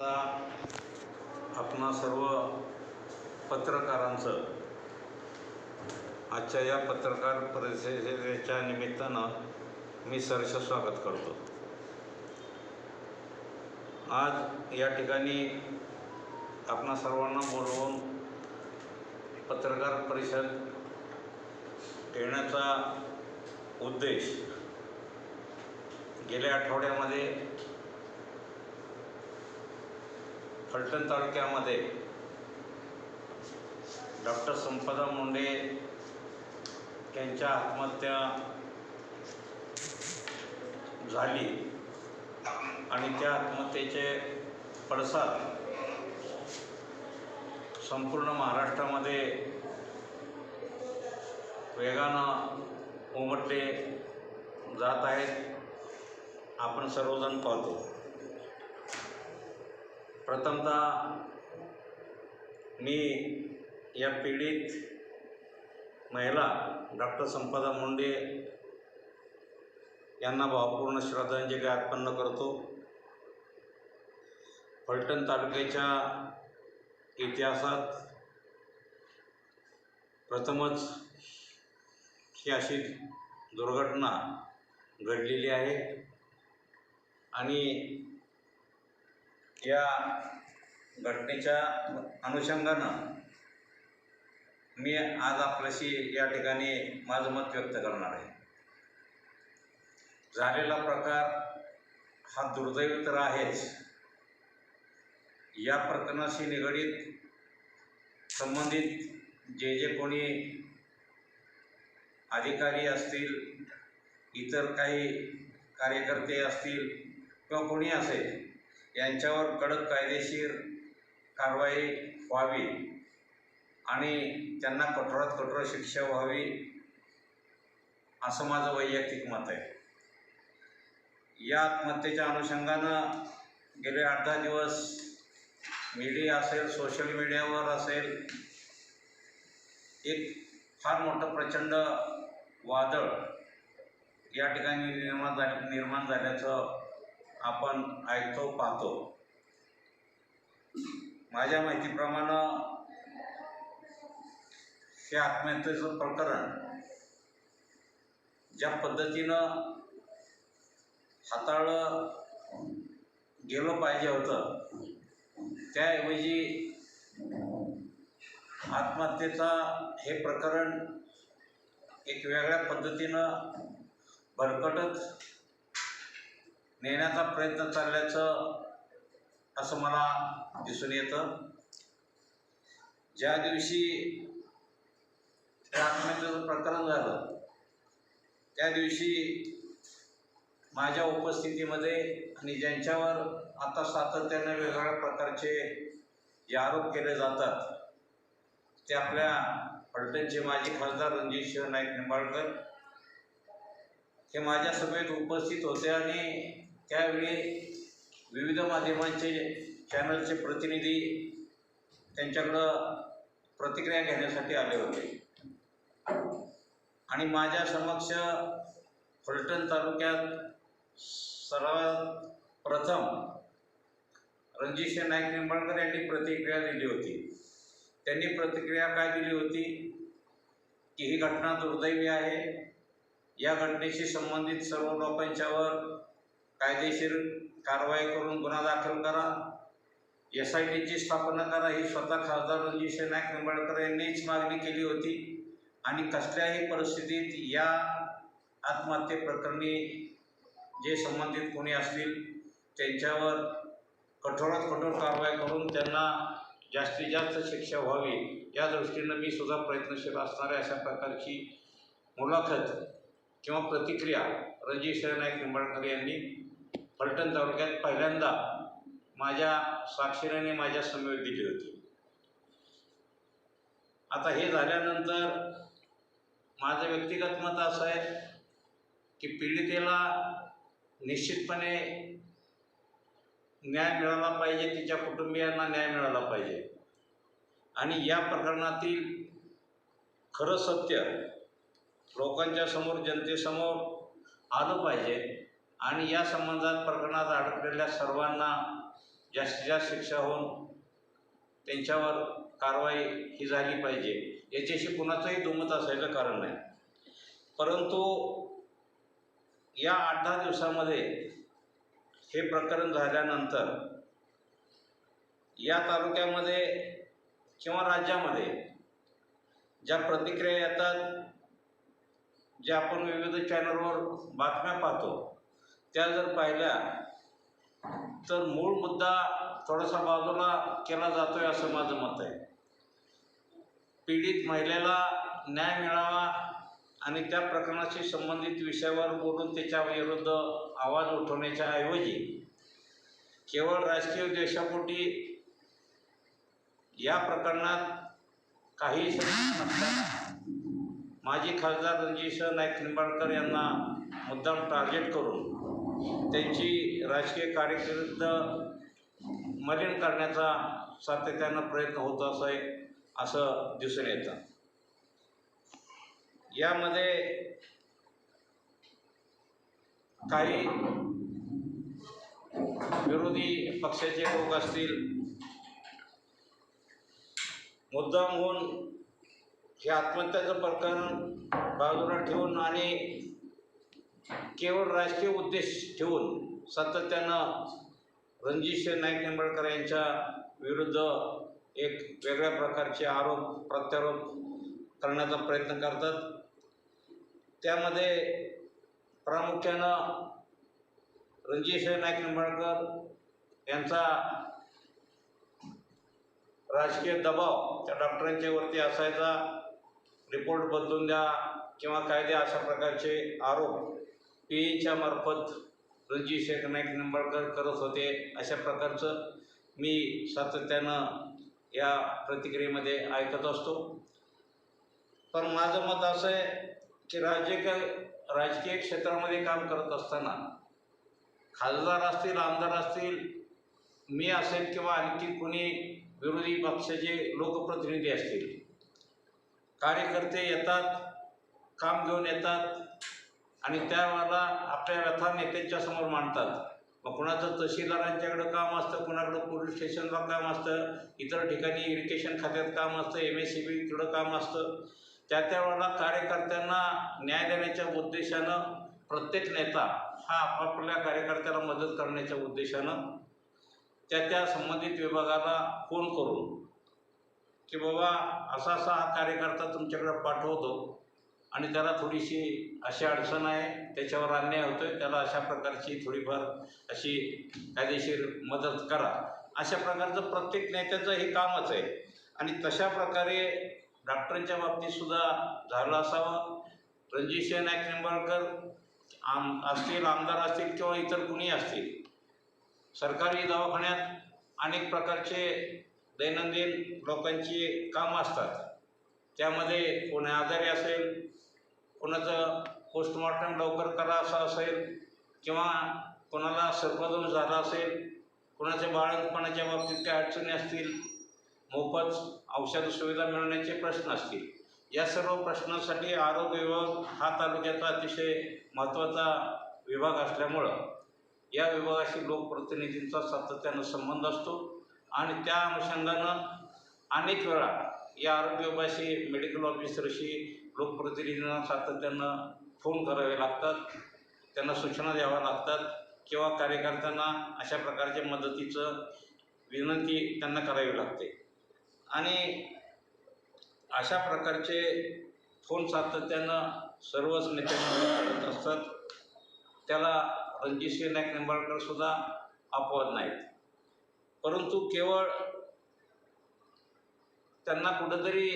आपणा सर्व पत्रकारांचं आजच्या या पत्रकार परिषदेच्या निमित्तानं मी सहर्ष स्वागत करतो। आज या ठिकाणी आपणा सर्वांना बोलवून पत्रकार परिषद घेण्याचा उद्देश गेल्या आठवड्यामध्ये फलटण तालुक्यामध्ये डॉक्टर संपदा मुंडे यांच्या आत्महत्या झाली आणि त्या आत्महत्येचे पडसाद संपूर्ण महाराष्ट्रामध्ये वेगानं उमटले जात आहेत। आपण सर्वजण पाहतो। प्रथमतः मी या पीडित महिला डॉक्टर संपदा मुंडे यांना भावपूर्ण श्रद्धांजली अर्पण करतो। फलटण तालुक्याच्या इतिहासात प्रथमच ही अशी दुर्घटना घडलेली आहे आणि या घटनेच्या अनुषंगानं मी आज आपल्याशी या ठिकाणी माझं मत व्यक्त करणार आहे। झालेला प्रकार हा दुर्दैवी तर आहेच। या प्रकरणाशी निगडीत संबंधित जे कोणी अधिकारी असतील, इतर काही कार्यकर्ते असतील किंवा कोणी असेल, यांच्यावर कडक कायदेशीर कारवाई व्हावी आणि त्यांना कठोरात कठोर शिक्षा व्हावी असं माझं वैयक्तिक मत आहे। या आत्महत्येच्या अनुषंगानं गेले 8-10 दिवस मीडिया असेल, सोशल मीडियावर असेल, एक फार मोठं प्रचंड वादळ या ठिकाणी निर्माण झाल्याचं आपण ऐकतो पाहतो। माझ्या माहितीप्रमाणे हे आत्महत्येचं प्रकरण ज्या पद्धतीनं हाताळलं गेलं पाहिजे होतं, त्याऐवजी आत्महत्येचा हे प्रकरण एक वेगळ्या पद्धतीनं भरकटत नेण्याचा प्रयत्न चालल्याचं असं मला दिसून येतं। ज्या दिवशी आत्महत्येचं प्रकरण झालं त्या दिवशी माझ्या उपस्थितीमध्ये आणि ज्यांच्यावर आता सातत्याने वेगवेगळ्या प्रकारचे जे आरोप केले जातात ते आपल्या फलटणचे माजी खासदार रणजित नाईक निंबाळकर हे माझ्या सभेत उपस्थित होते आणि त्यावेळी विविध माध्यमांचे चॅनलचे प्रतिनिधी त्यांच्याकडं प्रतिक्रिया घेण्यासाठी आले होते आणि माझ्या समक्ष फलटण तालुक्यात सर्वात प्रथम रणजित नाईक निंबाळकर यांनी प्रतिक्रिया दिली होती। त्यांनी प्रतिक्रिया काय दिली होती की ही घटना दुर्दैवी आहे, या घटनेशी संबंधित सर्व लोकांच्यावर कायदेशीर कारवाई करून गुन्हा दाखल करा, SITची स्थापना करा, ही स्वतः खासदार रणजित नाईक निंबाळकर यांनीच मागणी केली होती आणि कसल्याही परिस्थितीत या आत्महत्येप्रकरणी जे संबंधित कोणी असतील त्यांच्यावर कठोरात कठोर कारवाई करून त्यांना जास्तीत जास्त शिक्षा व्हावी या दृष्टीनं मी सुद्धा प्रयत्नशील असणाऱ्या अशा प्रकारची मुलाखत किंवा प्रतिक्रिया रणजित नाईक निंबाळकर यांनी फलटण तालुक्यात पहिल्यांदा माझ्या साक्षीने माझ्या समवेत दिली होती। आता हे झाल्यानंतर माझं व्यक्तिगत मत असं आहे की पीडितेला निश्चितपणे न्याय मिळाला पाहिजे, तिच्या कुटुंबियांना न्याय मिळाला पाहिजे आणि या प्रकरणातील खरं सत्य लोकांच्या समोर, जनतेसमोर आलं पाहिजे आणि या संबंधात प्रकरणात अडकलेल्या सर्वांना जास्तीत जास्त शिक्षा होऊन त्यांच्यावर कारवाई ही झाली पाहिजे, याच्याशी कुणाचंही दुमत असायचं कारण नाही. परंतु या 8-10 दिवसामध्ये हे प्रकरण झाल्यानंतर या तालुक्यामध्ये किंवा राज्यामध्ये ज्या प्रतिक्रिया येतात, ज्या आपण विविध चॅनलवर बातम्या पाहतो, त्या जर पाहिल्या तर मूळ मुद्दा थोडासा बाजूला केला जातोय असं माझं मत आहे. पीडित महिलेला न्याय मिळावा आणि त्या प्रकरणाशी संबंधित विषयावर बोलून त्याच्या विरुद्ध आवाज उठवण्याच्या ऐवजी केवळ राजकीय द्वेषापोटी या प्रकरणात काही माजी खासदार रणजित नाईक निंबाळकर यांना मुद्दाम टार्गेट करून त्यांची राजकीय कारकीर्द मलिन करण्याचा सातत्यानं प्रयत्न होत असं दिसून येतं. यामध्ये काही विरोधी पक्षाचे लोक असतील, मुद्दाम होऊन हे आत्महत्याचं प्रकरण बाजूला ठेवून आणि केवळ राजकीय उद्देश ठेवून सातत्यानं रणजित नाईक निंबाळकर यांच्या विरुद्ध एक वेगळ्या प्रकारचे आरोप प्रत्यारोप करण्याचा प्रयत्न करतात. त्यामध्ये प्रामुख्यानं रणजित नाईक निंबाळकर यांचा राजकीय दबाव त्या डॉक्टरांच्या वरती असायचा, रिपोर्ट बदलून द्या किंवा कायदे, अशा प्रकारचे आरोप पीएच्या मार्फत रणजित नाईक निंबाळकर करत होते. अशा प्रकारचं मी सातत्यानं या प्रतिक्रियेमध्ये ऐकत असतो. पण माझं मत असं आहे की राजकीय क्षेत्रामध्ये काम करत असताना खासदार असतील, आमदार असतील, मी असेल किंवा आणखी कोणी विरोधी पक्षाचे लोकप्रतिनिधी असतील, कार्यकर्ते येतात, काम घेऊन येतात आणि त्यावेळेला आपल्या व्यथा नेत्यांच्या समोर मांडतात. मग कुणाचं तहसीलदारांच्याकडं काम असतं, कुणाकडं पोलीस स्टेशनला काम असतं, इतर ठिकाणी इरिगेशन खात्यात काम असतं, MSCBकडं काम असतं. त्यावेळेला कार्यकर्त्यांना न्याय देण्याच्या उद्देशानं प्रत्येक नेता हा आपापल्या कार्यकर्त्याला मदत करण्याच्या उद्देशानं त्या संबंधित विभागाला फोन करून की बाबा असा असा हा कार्यकर्ता तुमच्याकडे पाठवतो आणि त्याला थोडीशी अशी अडचण आहे, त्याच्यावर अन्याय होतो आहे, त्याला अशा प्रकारची थोडीफार अशी कायदेशीर मदत करा. अशा प्रकारचं प्रत्येक नेत्याचं हे कामच आहे. आणि तशा प्रकारे डॉक्टरांच्या बाबतीतसुद्धा झालं असावं. रणजित नाईक निंबाळकर असतील, आमदार असतील किंवा इतर कुणी असतील, सरकारी दवाखान्यात अनेक प्रकारचे दैनंदिन लोकांची कामं असतात. त्यामध्ये कोणी आजारी असेल, कोणाचं पोस्टमॉर्टम लवकर करा असं असेल, किंवा कोणाला सर्पदंश झाला असेल, कोणाच्या बाळंतपणाच्या बाबतीत काही अडचणी असतील, मोफत औषध सुविधा मिळण्याचे प्रश्न असतील, या सर्व प्रश्नांसाठी आरोग्य विभाग हा तालुक्याचा अतिशय महत्त्वाचा विभाग असल्यामुळं या विभागाशी लोकप्रतिनिधींचा सातत्यानं संबंध असतो. आणि त्या अनुषंगानं अनेक वेळा या आरोग्य विभागाशी, मेडिकल ऑफिसरशी लोकप्रतिनिधींना सातत्यानं फोन करावे लागतात, त्यांना सूचना द्याव्या लागतात किंवा कार्यकर्त्यांना अशा प्रकारच्या मदतीचं विनंती त्यांना करावी लागते. आणि अशा प्रकारचे फोन सातत्यानं सर्वच नेत्यांना करत असतात. त्याला रणजित नाईक निंबाळकरसुद्धा अपवाद नाहीत. परंतु केवळ त्यांना कुठंतरी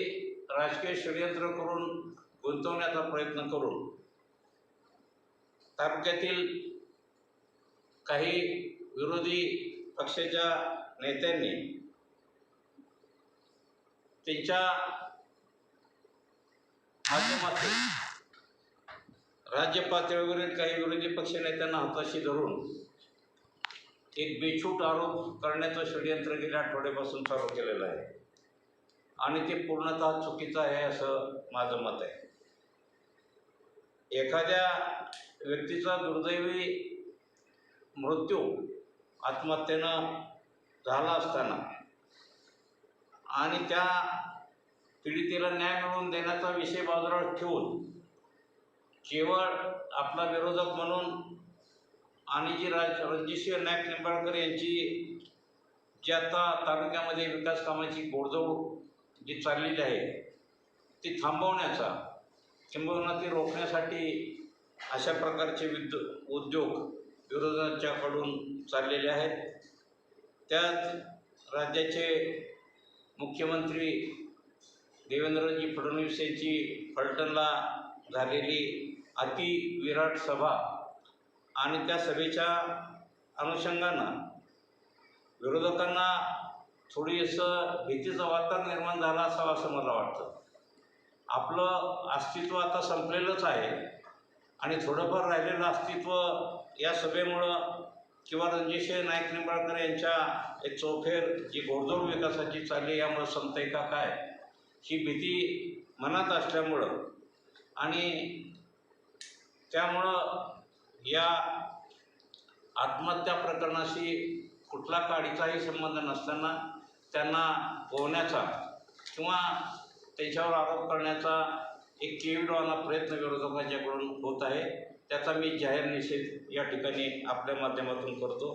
राजकीय षडयंत्र करून गुंतवण्याचा प्रयत्न करून तालुक्यातील काही विरोधी पक्षाच्या नेत्यांनी त्यांच्या माध्यमातून राज्य पातळीवरील काही विरोधी पक्ष नेत्यांना हाताशी धरून एक बेछूट आरोप करण्याचं षडयंत्र गेल्या आठवड्यापासून चालू केलेलं आहे आणि ते पूर्णतः चुकीचं आहे असं माझं मत आहे. एखाद्या व्यक्तीचा दुर्दैवी मृत्यू आत्महत्येनं झाला असताना आणि त्या पीडितेला न्याय मिळवून देण्याचा विषय बाजूला ठेवून केवळ आपला विरोधक म्हणून आणि जी रणजितसिंह नाईक निंबाळकर यांची जी आता तालुक्यामध्ये विकास कामाची घोडदौड जी चाललेली आहे ती थांबवण्याचा किंबहुना ती रोखण्यासाठी अशा प्रकारचे उद्योग विरोधकांच्याकडून चाललेले आहेत. त्यात राज्याचे मुख्यमंत्री देवेंद्रजी फडणवीस यांची फलटणला झालेली अतिविराट सभा आणि त्या सभेच्या अनुषंगानं विरोधकांना थोडीसं भीतीचं वातावरण निर्माण झालं असावं असं मला वाटतं. आपलं अस्तित्व आता संपलेलंच आहे आणि थोडंफार राहिलेलं अस्तित्व या सभेमुळं किंवा रणजितसिंह नाईक निंबाळकर यांच्या एक चौफेर जी घोडदौड विकासाची चालली यामुळं संपतंय का काय ही भीती मनात असल्यामुळं आणि त्यामुळं या आत्महत्या प्रकरणाशी कुठला काडीचाही संबंध नसताना त्यांना गोवण्याचा किंवा त्यांच्यावर आरोप करण्याचा एक केविलवाणा प्रयत्न विरोधकांच्याकडून होत आहे. त्याचा मी जाहीर निषेध या ठिकाणी आपल्या माध्यमातून करतो.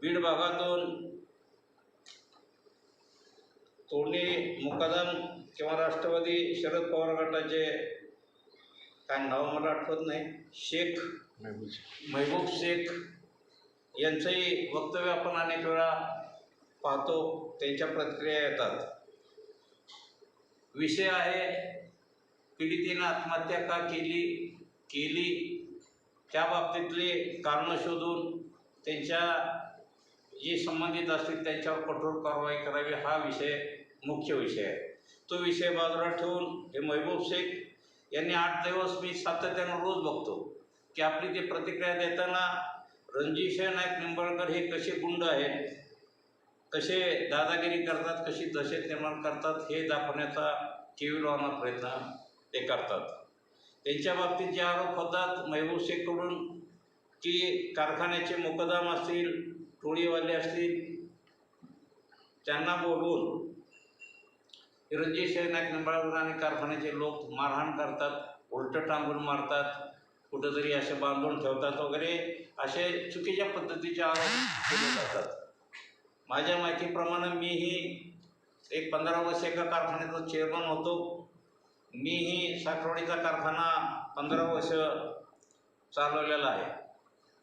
बीड भागातून तोडणी मुकादम किंवा राष्ट्रवादी शरद पवार गटाचे काय नाव मला आठवत नाही, महबूब शेख यांचंही वक्तव्य आपण अनेक वेळा पाहतो, त्यांच्या प्रतिक्रिया येतात. विषय आहे पीडितेनं आत्महत्या का केली त्या बाबतीतले कारणं शोधून त्यांच्या जे संबंधित असतील त्यांच्यावर कठोर कारवाई करावी हा मुख्य विषय आहे. तो विषय बाजूला ठेवून हे महबूब शेख यांनी 8 दिवस मी सातत्यानं रोज बघतो की आपली ते प्रतिक्रिया देताना रणजितसिंह नाईक निंबाळकर हे कसे गुंड आहेत, कसे दादागिरी करतात, कशी दहशत निर्माण करतात हे दाखवण्याचा केविलवाणा प्रयत्न ते करतात. त्यांच्या बाबतीत जे आरोप होतात महबूब शेखकडून की कारखान्याचे मुकद्दम असतील, टोळीवाले असतील, त्यांना बोलवून रणजितसिंह नाईक निंबाळकर आणि कारखान्याचे लोक मारहाण करतात, उलटं टांगून मारतात, कुठंतरी असे बांधून ठेवतात वगैरे असे चुकीच्या पद्धतीचे आरोप केले जातात. माझ्या माहितीप्रमाणे मीही एक 15 वर्ष एका कारखान्याचा चेअरमन होतो. मीही साखरवाडीचा कारखाना 15 वर्ष चालवलेला आहे.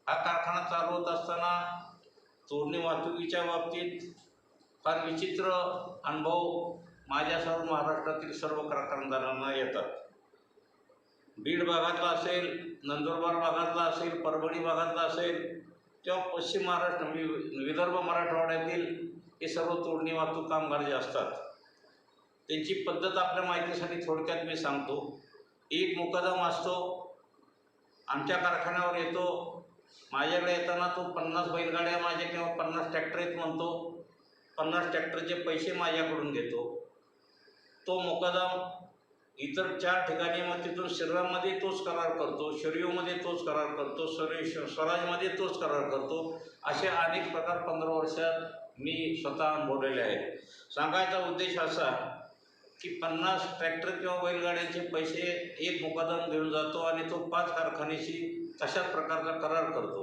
हा कारखाना चालवत असताना तोडणी वाहतुकीच्या बाबतीत फार विचित्र अनुभव माझ्यासह महाराष्ट्रातील सर्व कारखानदारांना येतात. बीड भागातला असेल, नंदुरबार भागातला असेल, परभणी भागातला असेल किंवा पश्चिम महाराष्ट्र विदर्भ मराठवाड्यातील हे सर्व तोडणी वाहतूक कामगार जे असतात त्यांची पद्धत आपल्या माहितीसाठी थोडक्यात मी सांगतो. एक मुकदम असतो, आमच्या कारखान्यावर येतो, माझ्याकडे येताना तो 50 बैलगाड्या माझ्या किंवा 50 ट्रॅक्टर आहेत म्हणतो, 50 ट्रॅक्टरचे पैसे माझ्याकडून घेतो. तो मुकदम इतर 4 ठिकाणी मग तिथून श्रीराममध्ये तोच करार करतो, शरीवमध्ये तोच करार करतो, स्वराजमध्ये तोच करार करतो. असे अनेक प्रकार 15 वर्षात मी स्वतः अनुभवलेले आहेत. सांगायचा उद्देश असा की 50 ट्रॅक्टर किंवा बैलगाड्यांचे पैसे एक मुकदम घेऊन जातो आणि तो 5 कारखान्याशी तशाच प्रकारचा करार करतो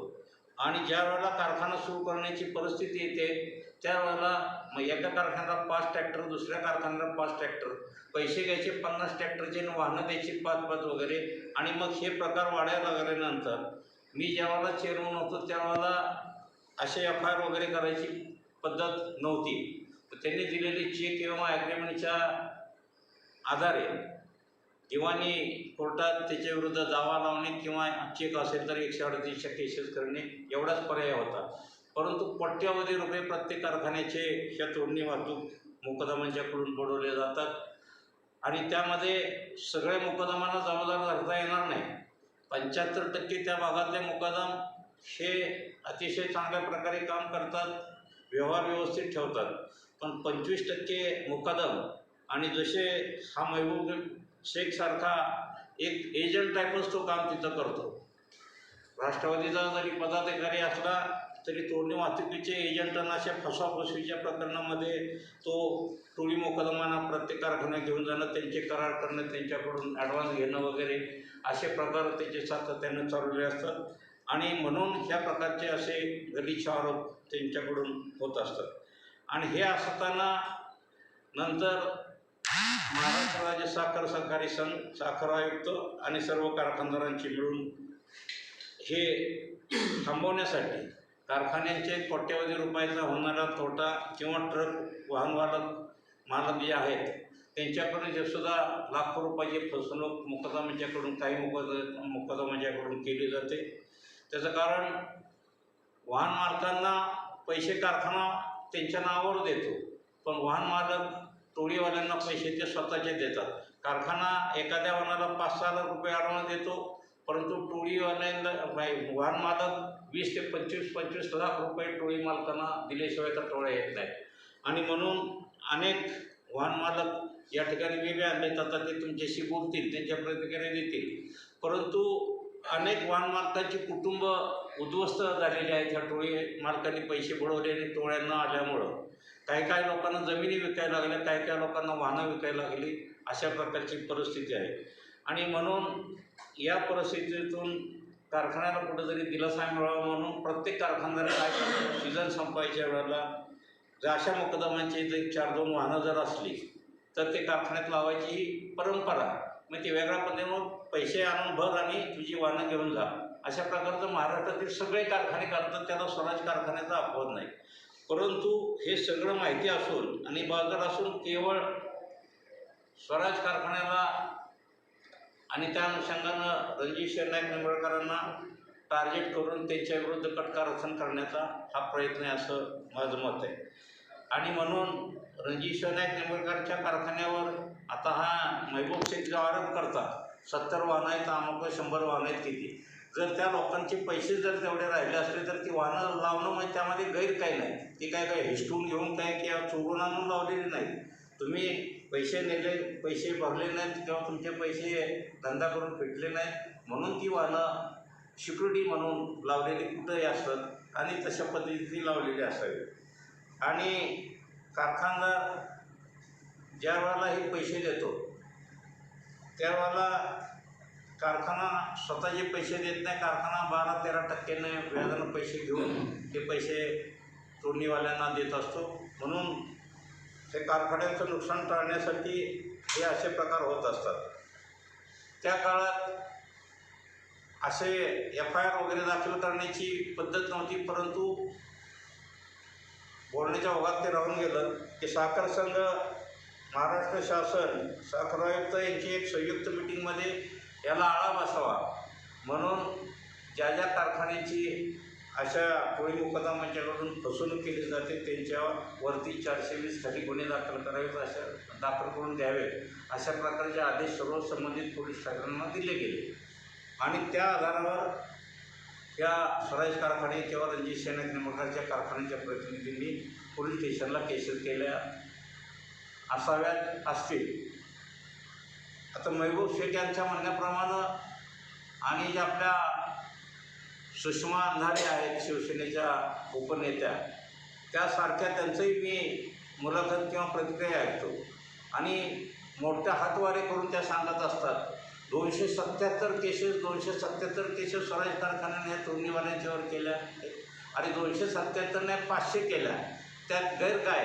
आणि ज्या वेळेला कारखाना सुरू करण्याची परिस्थिती येते त्यावेळेला मग एका कारखान्याला 5 ट्रॅक्टर, दुसऱ्या कारखान्याला 5 ट्रॅक्टर, पैसे घ्यायचे 50 ट्रॅक्टरचे, वाहनं द्यायची 5-5 वगैरे आणि मग हे प्रकार वाढायला लागल्यानंतर मी ज्यावेळेला चेअरमन होतो त्यावेळेला असे FIR वगैरे करायची पद्धत नव्हती. तर त्यांनी दिलेले चेक किंवा ॲग्रीमेंटच्या आधारे दिवाणी कोर्टात त्याच्याविरुद्ध दावा लावणे किंवा चेक असेल तर 138च्या केसेस करणे एवढाच पर्याय होता. परंतु कोट्यवधी रुपये प्रत्येक कारखान्याचे ह्या तोडणी वाहतूक मुकदमांच्याकडून बुडवले जातात आणि त्यामध्ये सगळ्या मुकदमांना जबाबदार धरता येणार नाही. 75% त्या भागातले मुकदम हे अतिशय चांगल्या प्रकारे काम करतात, व्यवहार व्यवस्थित ठेवतात. पण 25% मुकदम आणि जसे हा महबूब शेखसारखा एक एजंट टाईपच तो काम तिथं करतो. राष्ट्रवादीचा जरी पदाधिकारी असला तरी तोडणी वाहतुकीचे एजंटांना अशा फसवाफसवीच्या प्रकरणामध्ये तो टोळी मोकदमाना प्रत्येक कारखान्यात घेऊन जाणं, त्यांचे करार करणं, त्यांच्याकडून ॲडव्हान्स घेणं वगैरे असे प्रकार त्याचे सातत्यानं चालवले असतात. आणि म्हणून ह्या प्रकारचे असे गलिच्छ आरोप त्यांच्याकडून होत असतात. आणि हे असताना नंतर महाराष्ट्र राज्य साखर सहकारी संघ, साखर आयुक्त आणि सर्व कारखानदारांची मिळून हे थांबवण्यासाठी कारखान्यांचे कोट्यवधी रुपयाचा होणारा तोटा किंवा ट्रक मालक जे आहेत त्यांच्याकडून जे सुद्धा लाखो रुपयाची फसवणूक मुकदमाच्याकडून काही मुकदमाच्याकडून केली जाते. त्याचं कारण वाहन मालकांना पैसे कारखाना त्यांच्या नावावर देतो, पण वाहन मालक टोळीवाल्यांना पैसे ते स्वतःचे देतात. कारखाना एखाद्या वाहनाला 5-6 लाख रुपये ॲडव्हान्स देतो, परंतु टोळीवाल्यांना वाहन मालक 20 ते 25 लाख रुपये टोळी मालकांना दिल्याशिवाय तर टोळ्या येत नाही. आणि म्हणून अनेक वाहन मालक या ठिकाणी वेगळे आणले जातात, ते तुमच्याशी बोलतील, त्यांच्या प्रतिक्रिया देतील, परंतु अनेक वाहन मालकांची कुटुंब उद्ध्वस्त झालेली आहेत ह्या टोळी मालकांनी पैसे बुडवले आणि टोळ्यांना आल्यामुळं. काही लोकांना जमिनी विकायला लागल्या, काही लोकांना वाहनं विकायला लागली, अशा प्रकारची परिस्थिती आहे. आणि म्हणून या परिस्थितीतून कारखान्याला कुठंतरी दिलासा मिळावा म्हणून प्रत्येक कारखानदार काय करतो, सीझन संपायच्या वेळेला जर अशा मुकदमांची जर 4-2 वाहनं जर असली तर ते कारखान्यात लावायची ही परंपरा. मग ते वेगळ्या पद्धतीनं पैसे आणून भर आणि तुझी वाहनं घेऊन जा, अशा प्रकारचं महाराष्ट्रातील सगळे कारखाने करतात. त्याला स्वराज कारखान्याचा अपवाद नाही. परंतु हे सगळं माहिती असून आणि बाजार असून केवळ स्वराज कारखान्याला आणि त्या अनुषंगानं रणजित नाईक निंबाळकरांना टार्गेट करून त्यांच्याविरुद्ध कटकारस्थान करण्याचा हा प्रयत्न आहे असं माझं मत आहे. आणि म्हणून रणजित नाईक निंबाळकरच्या कारखान्यावर आता हा महबूब शेख जो आरोप करतात 70 वाहनं आहेत, आम्हाला 100 वाहनं आहेत किती, जर त्या लोकांचे पैसे जर तेवढे राहिले असले तर ती वाहनं लावणं म्हणजे त्यामध्ये गैर काही नाही. ती काय हिसकून घेऊन काय किंवा चोरून आणून लावलेली नाही. तुम्ही पैसे नेले, पैसे भरले नाहीत किंवा तुमचे पैसे धंदा करून फिटले नाहीत म्हणून ती वाहनं सिक्युरिटी म्हणून लावलेली कुठंही असतात आणि तशा पद्धतीने लावलेली असावी. आणि कारखानदार ज्या वेळेला हे पैसे देतो त्यावेळेला कारखाना स्वतःचे पैसे देत नाही, कारखाना 12-13% व्याजानं पैसे घेऊन ते पैसे तोडणीवाल्यांना देत असतो. म्हणून हे कारखान्याचं नुकसान टाळण्यासाठी हे असे प्रकार होत असतात. त्या काळात असे FIR वगैरे दाखल करण्याची पद्धत नव्हती, परंतु बोलण्याच्या ओघात ते राहून गेलं की साखर संघ, महाराष्ट्र शासन, साखर आयुक्त यांची एक संयुक्त मिटिंगमध्ये याला आळा बसावा म्हणून ज्या कारखान्याची अशा टोळी मुकदमांच्याकडून फसवणूक केली जाते त्यांच्यावरती 420 खाली गुन्हे दाखल करावेत, अशा दाखल करून द्यावेत, अशा प्रकारचे आदेश सर्व संबंधित पोलीस ठाण्यांना दिले गेले. आणि त्या आधारावर या स्वराज कारखाने किंवा रणजित नाईक निंबाळकरच्या कारखान्याच्या प्रतिनिधींनी पोलीस स्टेशनला केसेस केल्या असाव्यात असतील. आता महबूब शेख यांच्या म्हणण्याप्रमाणे आणि जे आपल्या सुषमा अंधारे आहेत शिवसेनेच्या उपनेत्या, त्यासारख्या त्यांचंही मी मुलाखत किंवा प्रतिक्रिया ऐकतो आणि मोठ्या हातवारे करून त्या सांगत असतात 277 केसेस स्वराज कारखान्याने या तोडणीवाल्यांच्यावर केल्या आणि 277 नाही 500 केल्या. त्यात गैर काय,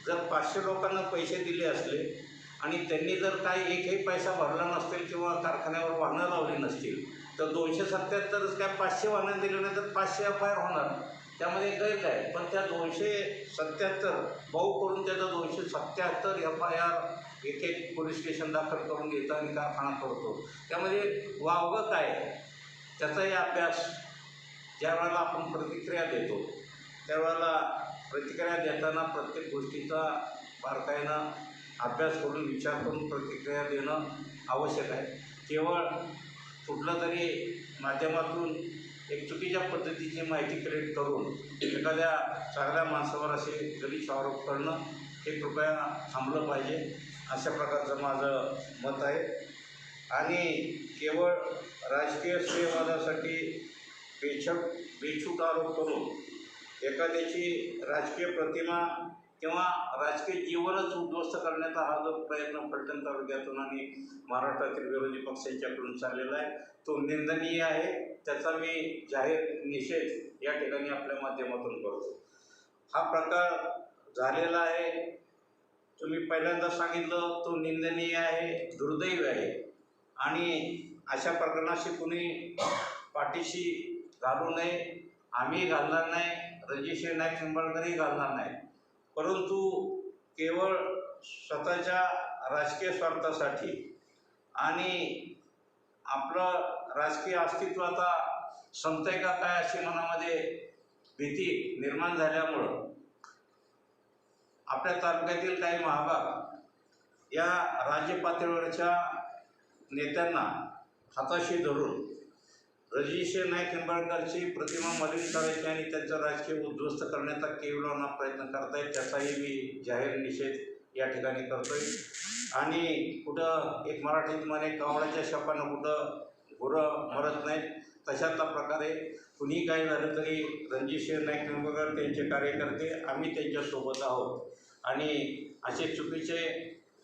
जर 500 लोकांना पैसे दिले असले आणि त्यांनी जर काही एकही पैसा भरला नसतील किंवा कारखान्यावर वाहनं लावली नसतील तर 277च काय 500 वाहनं दिले नाही तर 500 FIR होणार, त्यामध्ये गैर काय. पण त्या 277 भाऊ करून त्याचा 277 FIR एक पोलीस स्टेशन दाखल करून घेतं आणि कारखाना करतो. त्यामध्ये वावगं काय, त्याचाही अभ्यास ज्या वेळेला आपण प्रतिक्रिया देतो त्यावेळेला प्रतिक्रिया देताना प्रत्येक गोष्टीचा बारकाईनं अभ्यास करून विचार करून प्रतिक्रिया देणं आवश्यक आहे. केवळ कुठलं तरी माध्यमातून एक चुकीच्या पद्धतीची माहिती क्रिएट करून एखाद्या चांगल्या माणसावर असे गलिच्छ आरोप करणं हे कृपया थांबलं पाहिजे, अशा प्रकारचं माझं मत आहे. आणि केवळ राजकीय श्रेयवादासाठी बेछूट आरोप करून एखाद्याची राजकीय प्रतिमा किंवा राजकीय जीवनच उद्ध्वस्त करण्याचा हा जो प्रयत्न फलटण तालुक्यातून आणि महाराष्ट्रातील विरोधी पक्षांच्याकडून चाललेला आहे तो निंदनीय आहे. त्याचा मी जाहीर निषेध या ठिकाणी आपल्या माध्यमातून करतो. हा प्रकार झालेला आहे, तुम्ही पहिल्यांदा सांगितलं, तो निंदनीय आहे, दुर्दैवी आहे आणि अशा प्रकरणाशी कुणी पाठीशी घालू नये. आम्ही घालणार नाही, रणजित नाईक निंबाळकरही घालणार नाही. परंतु केवळ स्वतःच्या राजकीय स्वार्थासाठी आणि आपलं राजकीय अस्तित्व आता संपतंय का काय अशी मनामध्ये भीती निर्माण झाल्यामुळं आपल्या तालुक्यातील काही महाभाग या राज्य पातळीवरच्या नेत्यांना हाताशी धरून रणजित नाईक निंबाळकरची प्रतिमा मलिन करायची आणि त्यांचं राजकीय उद्ध्वस्त करण्याचा केवळाना प्रयत्न करतायत. त्याचाही मी जाहीर निषेध या ठिकाणी करतोय. आणि कुठं एक मराठीत म्हणे, कावळ्याच्या शापानं कुठं गुरं मरत नाहीत, तशातला प्रकारे कुणी काही झालं तरी रणजित नाईक निंबाळकर त्यांचे कार्यकर्ते आम्ही त्यांच्यासोबत आहोत. आणि असे चुकीचे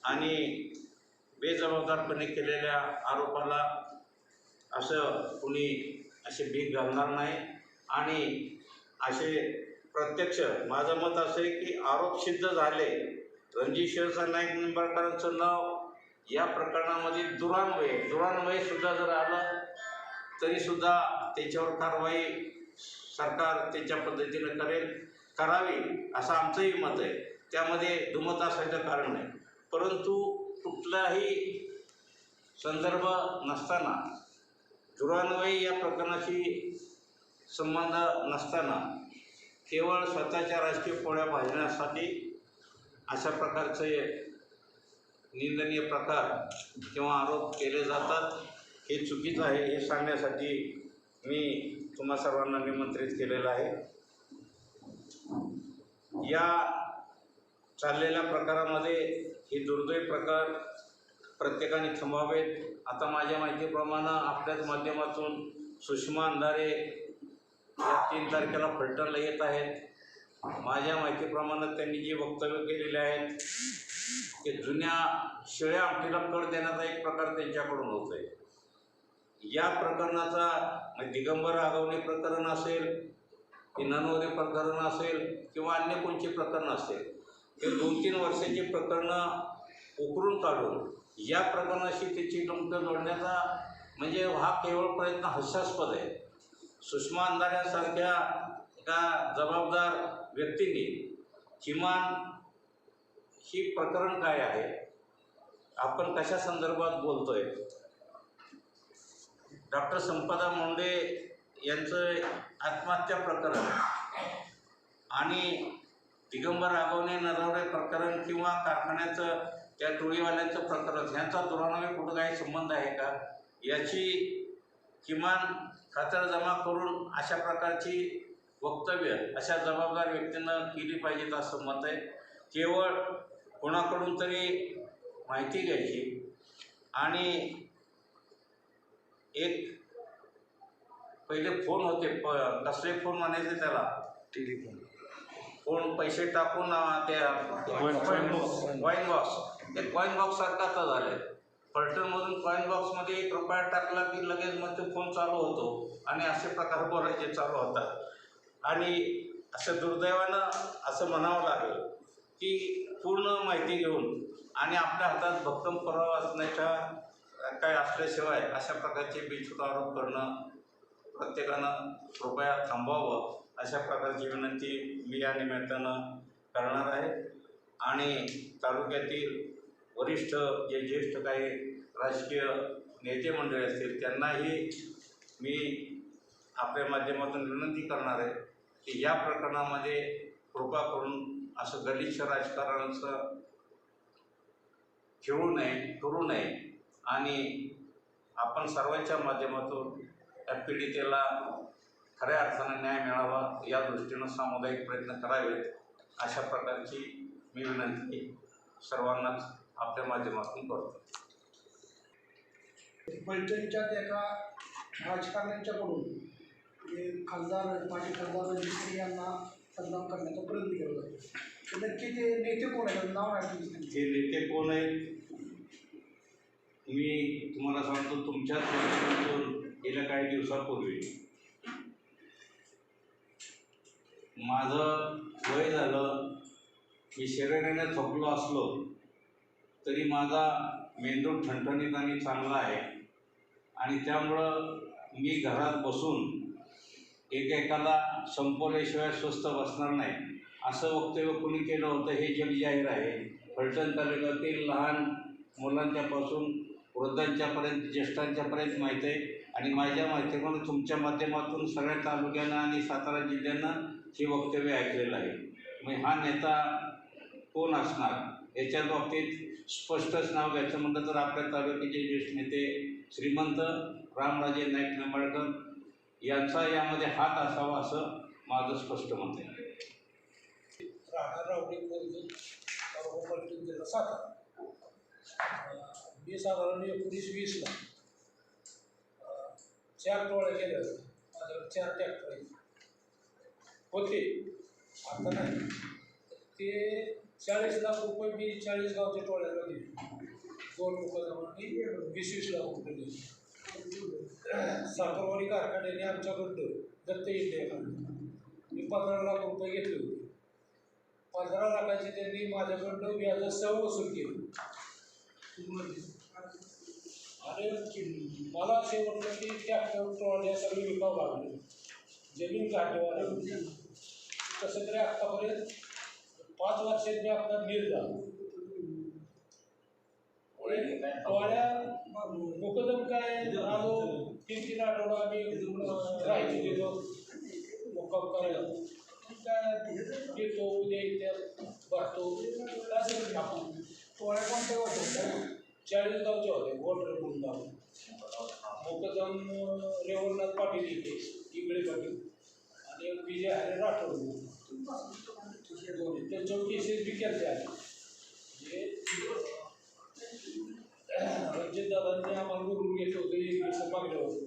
आणि बेजबाबदारपणे केलेल्या आरोपाला असं कुणी असे भीक घालणार नाही. आणि असे प्रत्यक्ष माझं मत असं आहे की आरोप सिद्ध झाले, रणजित नाईक निंबाळकरांचं नाव या प्रकरणामध्ये दुरान्वयसुद्धा जर आलं तरीसुद्धा त्याच्यावर कारवाई सरकार त्याच्या पद्धतीनं करावी असं आमचंही मत आहे. त्यामध्ये दुमत असायचं कारण नाही. परंतु कुठलाही संदर्भ नसताना, दुरान्वयी या प्रकरणाशी संबंध नसताना केवळ स्वतःच्या राजकीय पोळ्या भाजण्यासाठी अशा प्रकारचे निंदनीय प्रकार किंवा आरोप केले जातात. हे चुकीचं आहे हे सांगण्यासाठी मी तुम्हा सर्वांना निमंत्रित केलेलं आहे. या चाललेल्या प्रकारामध्ये हे दुर्दैवी प्रकार प्रत्येकाने थांबावेत. आता माझ्या माहितीप्रमाणे आपल्याच माध्यमातून सुषमा अंधारे या 3 तारखेला फलटणला येत आहेत. माझ्या माहितीप्रमाणे त्यांनी जे वक्तव्य केलेले आहेत ते जुन्या शेळ्या आमटीला कळ देण्याचा एक प्रकार त्यांच्याकडून होतो आहे. या प्रकरणाचा दिगंबर आगवणे प्रकरण असेल, की ननवरे प्रकरण असेल किंवा अन्य कोणते प्रकरण असेल, हे 2-3 वर्षाची प्रकरणं उकरून काढून या प्रकरणाशी त्याची लंक जोडण्याचा म्हणजे हा केवळ प्रयत्न हास्यास्पद आहे. सुषमा अंधाऱ्यांसारख्या एका जबाबदार व्यक्तींनी किमान ही प्रकरण काय आहे, आपण कशा संदर्भात बोलतोय, डॉक्टर संपदा मुंडे यांचं आत्महत्या प्रकरण आणि दिगंबर आगवणे नरवरे प्रकरण किंवा कारखान्याचं त्या टोळीवाल्यांचं प्रकरण ह्यांचा दुरान्वयी कुठं काही संबंध आहे का, याची किमान खातरजमा करून अशा प्रकारची वक्तव्य अशा जबाबदार व्यक्तींना केली पाहिजेत असं मत आहे. केवळ कोणाकडून तरी माहिती घ्यायची आणि एक पहिले फोन होते, कसले फोन म्हणायचे त्याला, टेलिफोन फोन पैसे टाकून त्या कॉईन बॉक्स, ते कॉईन बॉक्ससारखं आता झालं आहे. फलटणमधून कॉईन बॉक्समध्ये 1 रुपया टाकला की लगेच मग ते फोन चालू होतो आणि असे प्रकार बोलायचे चालू होतात. आणि असं दुर्दैवानं असं म्हणावं लागेल की पूर्ण माहिती घेऊन आणि आपल्या हातात भक्कम पुरावा असण्याच्या काय असल्याशिवाय अशा प्रकारचे बेछूट आरोप करणं प्रत्येकानं कृपया थांबवावं अशा प्रकारची विनंती मी या निमित्तानं करणार आहे. आणि तालुक्यातील वरिष्ठ जे ज्येष्ठ काही राजकीय नेते मंडळी असतील त्यांनाही मी आपल्या माध्यमातून विनंती करणार आहे की या प्रकरणामध्ये कृपा करून असं गलिच्छ राजकारणाचं करू नये आणि आपण सर्वांच्या माध्यमातून या पीडितेला खऱ्या अर्थानं न्याय मिळावा या दृष्टीनं सामुदायिक प्रयत्न करावेत अशा प्रकारची मी विनंती सर्वांनाच आपल्या माध्यमातून करतो. फलटणच्यात एका राजकारण्यांच्याकडून खासदार माजी खासदार रणजित यांना बदनाम करण्याचा प्रयत्न केला जातो. तर नक्की ते नेते कोण आहेत, नाव आहे हे नेते कोण आहेत मी तुम्हाला सांगतो. तुमच्याच माध्यमातून गेल्या काही दिवसापूर्वी माझं वय झालं, मी शरीराने थकलो असलो तरी माझा मेंदू ठणठणीत आणि चांगला आहे आणि त्यामुळं मी घरात बसून एकेकाला संपवल्याशिवाय स्वस्थ बसणार नाही असं वक्तव्य कोणी केलं होतं हे जग जाहीर आहे. फलटण तालुक्यातील लहान मुलांच्यापासून वृद्धांच्यापर्यंत ज्येष्ठांच्यापर्यंत माहीत आहे आणि माझ्या माध्यमातून तुमच्या माध्यमातून सगळ्या तालुक्यांना आणि सातारा जिल्ह्यांना हे वक्तव्य ऐकलेलं आहे. मग हा नेता कोण असणार याच्या बाबतीत स्पष्टच नाव घ्यायचं म्हटलं तर आपल्या तालुक्याचे ज्येष्ठ नेते श्रीमंत रामराजे नाईक निंबाळकर यांचा यामध्ये हात असावा असं माझं स्पष्ट मत आहे. राहणार रावडी बोलतो फलटण जिल्हा सातारा. मी साधारण 19-20ला 4 टोळ्या केल्या होत्या. माझ्याकडे 4 ट्रॅक्टर आहेत होते, आता नाही. ते 40 लाख रुपये मी 40 गावच्या टोळ्याला दिले. 2 मुकदमांनी 20-20 लाख रुपये दिले. साखरवाडी कारखान्याने आमच्याकडं दत्त इंडियाकडं मी 15 लाख रुपये घेतले होते. 15 लाखाचे त्यांनी माझ्याकडनं व्याजासह वसूल केलं आणि मला असे वाटलं की ट्रॅक्टर ट्रॉल्या सगळी विकावं लागले, जमीन घाटेवर आली. कसं तरी आत्तापर्यंत 5 वर्षात मी आपला नील झाला. टोळ्या मुकदम काय आलो 3-3 आठवडा आम्ही राहायची तिथं मुक्काम करायला. काय येतो उद्या इथे बघतो टोळ्या कोणत्या होत्या 40 गावच्या होत्या. गोल्डर म्हणून गाव मुकदम रेवणनाथ पाटील इथे इंगळे पाटील आणि विजय हरे राठोड त्यांच्यावर केसेस बी केले आहे. रणजित दादांनी आम्हाला बोलून घेतलं होतं. एक दिवस मागलं होतं,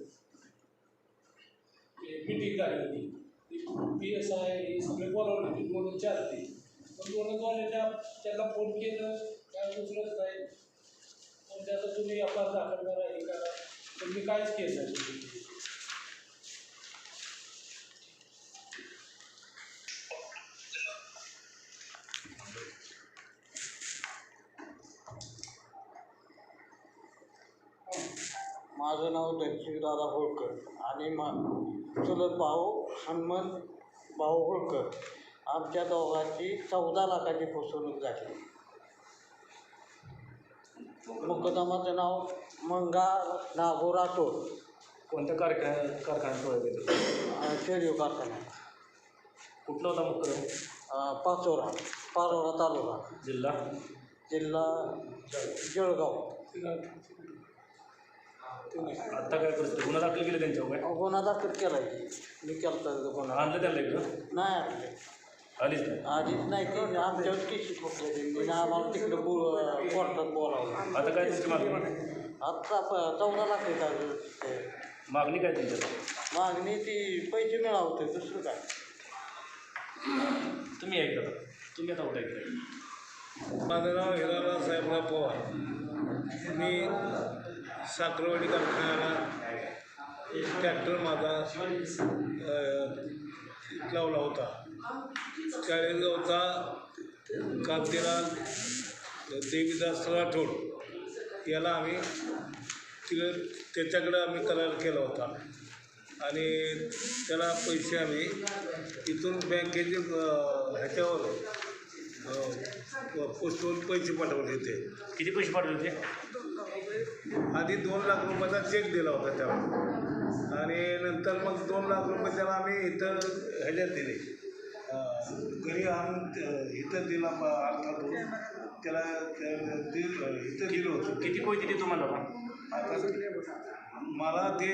मिटिंग झाली होती. PSI हे सगळे बोलावले होते. बोलून चालते पण बोलतवाल्याने त्याला फोन केलं काय उचलत नाही. पण त्याचं तुम्ही व्यापार दाखल करा हे करा, पण मी काहीच केस आहे. माझं नाव धनश्रीदादा होळकर आणि चुलत भाऊ हनुमंत भाऊ होळकर. आमच्या दोघांची 14 लाखाची फसवणूक झाली. मुकदमाचं नाव मंगा नागो राठोड. कोणत्या कारखान्यात शेरीव कारखाना. कुठला होता मुक्काम? पाचोरा तालुका, जिल्हा जळगाव. आता काय परिस्थिती? गुन्हा दाखल केले त्यांच्यावर? गुन्हा दाखल केला आहे. मी केला गुन्हा. आणलं त्याला इकडं? नाही आणले, आलीच नाही. आधीच नाही. ते आमच्यावर केशी ठोकले त्यांनी, आम्हाला तिकडं कोर्टात बोलावलं. आता काय तुमची मागणी? आत्ता 14 लाख येतात. मागणी काय तुमच्याकडे? मागणी ती पैसे मिळावते, दुसरं काय. तुम्ही ऐकता, तुम्ही आता कुठे ऐकता? माझं नाव हिरालाल साहेबराव पवार. मी साखरवाडी कारखान्याला एक ट्रॅक्टर माझा लावला होता. 40 गावचा कांतीलाल देवीदास राठोड याला आम्ही त्याच्याकडं आम्ही करार केला होता आणि त्याला पैसे आम्ही इथून बँकेचे ह्याच्यावर पोस्टवर पैसे पाठवले होते. किती पैसे पाठवले होते? आधी 2 लाख रुपयाचा चेक दिला होता त्याला आणि नंतर मग 2 लाख रुपये त्याला आम्ही इथं ह्याच्यात दिले, घरी आणून इथं दिला अर्थातून त्याला इथं दिलं होतं. किती पैसे दिले तुम्हाला? आता मला ते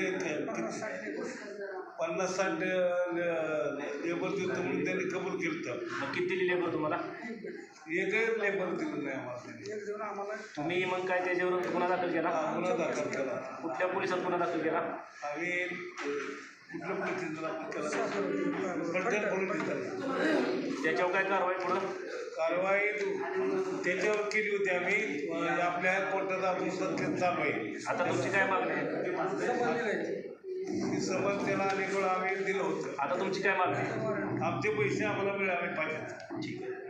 50-60 लेबर देतो म्हणून त्यांनी कबूल केलं. मग किती दिली लेबर तुम्हाला? एकही लेबर दिलं नाही आम्हाला. तुम्ही मग काय त्याच्यावर गुन्हा दाखल केला? गुन्हा दाखल केला. कुठल्या पोलिसात गुन्हा दाखल केला? आम्ही कुठलं परिस्थितीत आपण त्याला पडद्यात पडून देतात. त्याच्यावर काय कारवाई पुढं? कारवाई त्याच्यावर केली होती आम्ही. आपल्या कोर्टात अजून सध्या चालू आहे. आता तुमची काय मागणी आहे? ही समज त्याला अनेक वेळा आम्ही दिलं होतं. आता तुमची काय मागणी आहे? आमचे पैसे आम्हाला मिळाले पाहिजेत. ठीक आहे.